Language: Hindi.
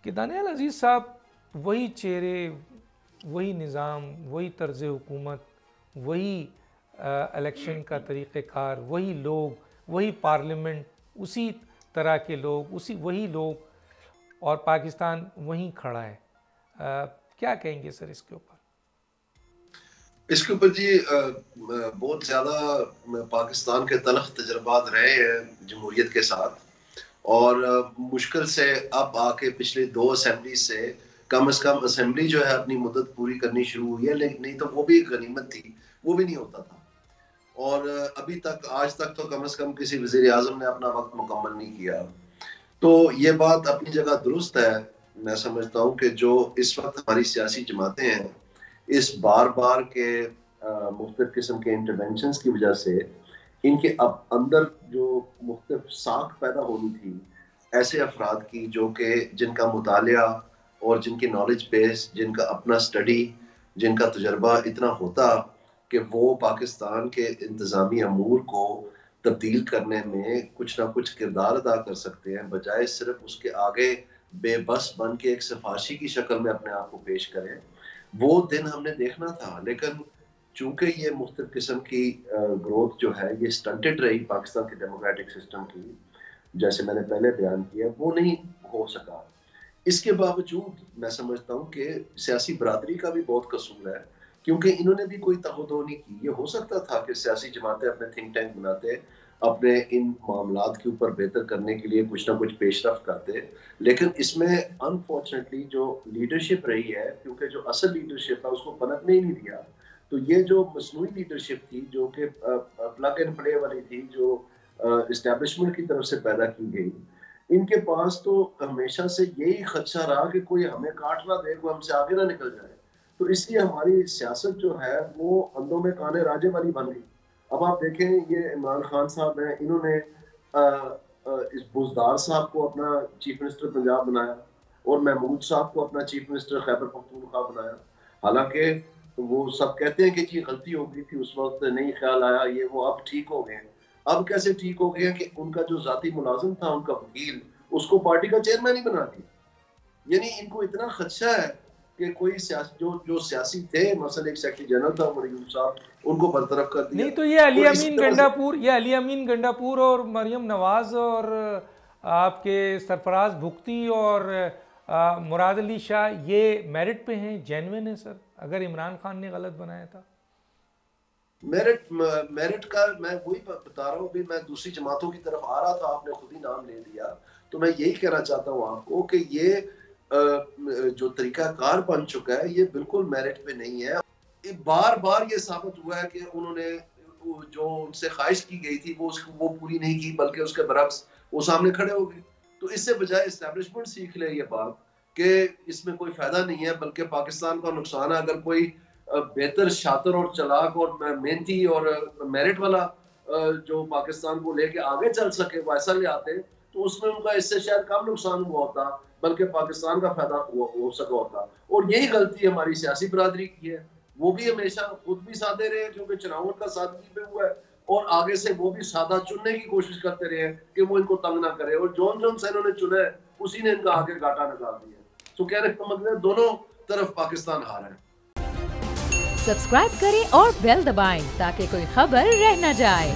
कि दानियाल अजीज़ साहब वही चेहरे, वही निज़ाम, वही तर्ज़ हुकूमत, वही इलेक्शन का तरीक़ेकार, वही लोग, वही पार्लियामेंट, उसी तरह के लोग, वही लोग, और पाकिस्तान वहीं खड़ा है। क्या कहेंगे सर इसके ऊपर? इसके ऊपर जी बहुत ज़्यादा पाकिस्तान के तलख तजर्बात रहे हैं जमहूरियत के साथ, और मुश्किल से अब आके पिछले 2 असेंबली से कम असेंबली जो है अपनी मुद्दत पूरी करनी शुरू हुई है, लेकिन नहीं तो वो भी एक गनीमत थी, वो भी नहीं होता था। और अभी तक आज तक तो कम से कम किसी वज़ीर आज़म ने अपना वक्त मुकम्मल नहीं किया। तो ये बात अपनी जगह दुरुस्त है। मैं समझता हूँ कि जो इस वक्त हमारी सियासी जमातें हैं, इस बार बार के मुख्तलिफ किस्म के इंटरवेंशंस की वजह से इनके अब अंदर जो मुख्तलिफ साख पैदा होनी थी ऐसे अफराद की, जो कि जिनका मुतालिया और जिनकी नॉलेज बेस, जिनका अपना स्टडी, जिनका तजर्बा इतना होता कि वो पाकिस्तान के इंतज़ामी अमूर को तब्दील करने में कुछ ना कुछ किरदार अदा कर सकते हैं, बजाय सिर्फ उसके आगे बेबस बन के एक सिफारशी की शक्ल में अपने आप को पेश करें। वो दिन हमने देखना था, लेकिन चूंकि ये मुख्तलिफ किस्म की ग्रोथ जो है ये स्टंटेड रही पाकिस्तान के डेमोक्रेटिक सिस्टम की, जैसे मैंने पहले बयान किया, वो नहीं हो सका। इसके बावजूद मैं समझता हूँ कि सियासी बरादरी का भी बहुत कसूर है, क्योंकि इन्होंने भी कोई तहदो नहीं की। ये हो सकता था कि सियासी जमातें अपने थिंक टैंक बनाते, अपने इन मामलात के ऊपर बेहतर करने के लिए कुछ ना कुछ पेशरफ करते, लेकिन इसमें अनफॉर्चुनेटली जो लीडरशिप रही है, क्योंकि जो असल लीडरशिप है उसको पनपने ही नहीं दिया। तो ये जो मसनूई लीडरशिप थी, जो कि प्लग एंड प्ले वाली थी, जो इस्टेब्लिशमेंट की तरफ से पैदा की गई, इनके पास तो हमेशा से यही खदशा रहा कि कोई हमें काट ना दे, कोई हमसे आगे ना निकल जाए। तो इसलिए हमारी सियासत जो है वो अंधों में काने राजे वाली बन गई। अब आप देखें, ये इमरान खान साहब हैं, इन्होंने इस बुज़दार साहब को अपना चीफ मिनिस्टर पंजाब बनाया और महमूद साहब को अपना चीफ मिनिस्टर खैबर पख्तूनख्वा बनाया। हालांकि वो सब कहते हैं कि जी गलती हो गई थी, उस वक्त नहीं ख्याल आया, ये वो, अब ठीक हो गए। अब कैसे ठीक हो गया कि उनका जो जाती मुलाजिम था, उनका वकील, उसको पार्टी का चेयरमैन ही बना दिया। यानी इनको इतना खदशा है कि कोई जो सियासी थे, मसलन एक सेक्रेटरी जनरल था मरियम साहब, उनको बरतरफ कर दिया। नहीं तो ये अली अमीन गंडापुर और मरियम नवाज और आपके सरफराज भुगती और मुराद अली शाह, ये मेरिट पे हैं, जेन्युइन है सर, अगर इमरान खान ने गलत बनाया था? मेरिट का मैं वही बता रहा हूँ। अभी मैं दूसरी जमातों की तरफ आ रहा था, आपने खुद ही नाम ले दिया, तो मैं यही कहना चाहता हूँ आपको कि ये जो तरीकाकार बन चुका है ये बिल्कुल मेरिट पे नहीं है। बार बार ये साबित हुआ है कि उन्होंने जो उनसे ख्वाहिश की गई थी वो पूरी नहीं की, बल्कि उसके बरक्स वो सामने खड़े हो गए। तो इससे बजाय एस्टेब्लिशमेंट सीख ले ये बात कि इसमें कोई फायदा नहीं है, बल्कि पाकिस्तान का नुकसान है। अगर कोई बेहतर, शातिर और चलाक और मेहनती और मेरिट वाला जो पाकिस्तान को लेके आगे चल सके वैसा ले आते, तो उसमें उनका इससे शायद कम नुकसान हुआ होता, बल्कि पाकिस्तान का फायदा हो सका होता। और यही गलती हमारी सियासी बरादरी की है। वो भी हमेशा खुद भी सादे रहे, क्योंकि चुनाव का सादगी पे हुआ है, और आगे से वो भी सादा चुनने की कोशिश करते रहे कि वो इनको तंग ना करे, और जॉन से इन्होंने चुना है उसी ने इनका आगे घाटा निकाल दिया। तो कहने का मतलब दोनों तरफ पाकिस्तान हारा है। सब्सक्राइब करें और बेल दबाएं ताकि कोई खबर रह न जाए।